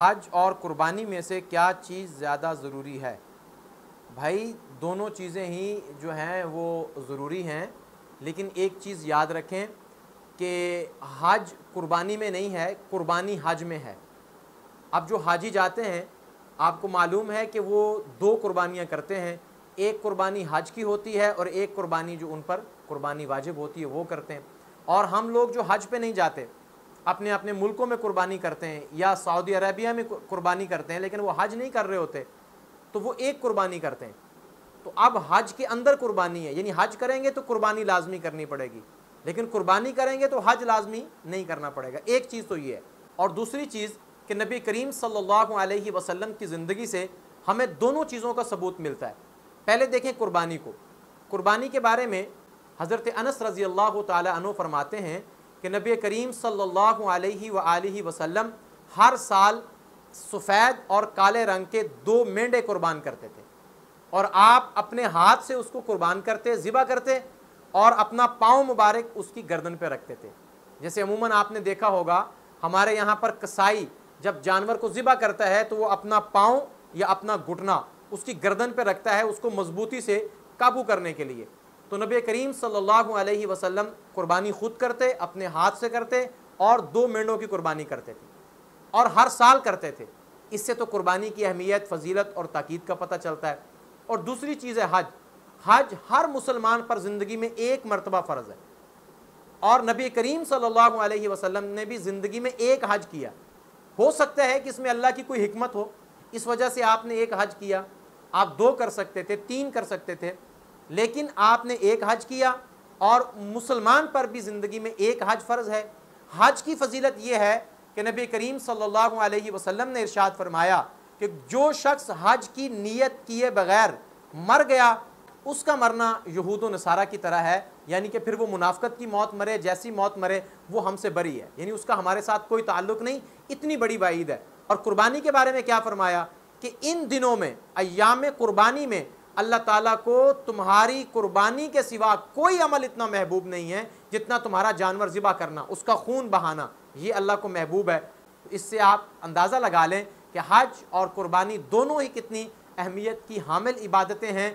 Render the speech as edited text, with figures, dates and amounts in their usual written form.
हज और कुर्बानी में से क्या चीज़ ज़्यादा ज़रूरी है? भाई दोनों चीज़ें ही जो हैं वो ज़रूरी हैं, लेकिन एक चीज़ याद रखें कि हज कुर्बानी में नहीं है, कुर्बानी हज में है। अब जो हाजी जाते हैं, आपको मालूम है कि वो दो कुर्बानियाँ करते हैं। एक कुर्बानी हज की होती है और एक कुर्बानी जो उन पर कुर्बानी वाजिब होती है वो करते हैं। और हम लोग जो हज पे नहीं जाते, अपने अपने मुल्कों में कुर्बानी करते हैं या सऊदी अरबिया में कुर्बानी करते हैं, लेकिन वो हज नहीं कर रहे होते, तो वो एक कुर्बानी करते हैं। तो अब हज के अंदर कुर्बानी है, यानी हज करेंगे तो कुर्बानी लाजमी करनी पड़ेगी, लेकिन कुर्बानी करेंगे तो हज लाजमी नहीं करना पड़ेगा। एक चीज़ तो ये है। और दूसरी चीज़ कि नबी करीम सल्लल्लाहु अलैहि वसल्लम की ज़िंदगी से हमें दोनों चीज़ों का सबूत मिलता है। पहले देखें कुर्बानी को। कुर्बानी के बारे में हज़रत अनस रज़ी अल्लाह ताला अन्हु फरमाते हैं कि नबी करीम सल्लल्लाहु अलैहि वसल्लम हर साल सफ़ेद और काले रंग के दो मेंढे कुर्बान करते थे, और आप अपने हाथ से उसको कुर्बान करते, ज़िबा करते और अपना पाँव मुबारक उसकी गर्दन पे रखते थे। जैसे अमूमन आपने देखा होगा, हमारे यहाँ पर कसाई जब जानवर को ज़िबा करता है तो वो अपना पाँव या अपना घुटना उसकी गर्दन पे रखता है, उसको मजबूती से काबू करने के लिए। तो नबी करीम सल्लल्लाहु अलैहि वसल्लम कुर्बानी खुद करते, अपने हाथ से करते, और दो मेंढों की कुर्बानी करते थे, और हर साल करते थे। इससे तो कुर्बानी की अहमियत, फजीलत और ताकीद का पता चलता है। और दूसरी चीज़ है हज। हज हर मुसलमान पर ज़िंदगी में एक मरतबा फ़र्ज़ है, और नबी करीम सल्लल्लाहु अलैहि वसल्लम ने भी ज़िंदगी में एक हज किया। हो सकता है कि इसमें अल्लाह की कोई हिकमत हो, इस वजह से आपने एक हज किया। आप दो कर सकते थे, तीन कर सकते थे, लेकिन आपने एक हज किया। और मुसलमान पर भी ज़िंदगी में एक हज फ़र्ज़ है। हज की फजीलत यह है कि नबी करीम सल्लल्लाहु अलैहि वसल्लम ने इरशाद फरमाया कि जो शख्स हज की नीयत किए बगैर मर गया, उसका मरना यहूद व नसारा की तरह है, यानी कि फिर वो मुनाफ़क़त की मौत मरे, जैसी मौत मरे वो हमसे बरी है, यानी उसका हमारे साथ कोई ताल्लुक़ नहीं। इतनी बड़ी वाईद है। और कुर्बानी के बारे में क्या फरमाया कि इन दिनों में, अय्याम कुर्बानी में, अल्लाह ताला को तुम्हारी कुर्बानी के सिवा कोई अमल इतना महबूब नहीं है जितना तुम्हारा जानवर ज़िबा करना, उसका खून बहाना, ये अल्लाह को महबूब है। इससे आप अंदाज़ा लगा लें कि हज और कुर्बानी दोनों ही कितनी अहमियत की हामिल इबादतें हैं,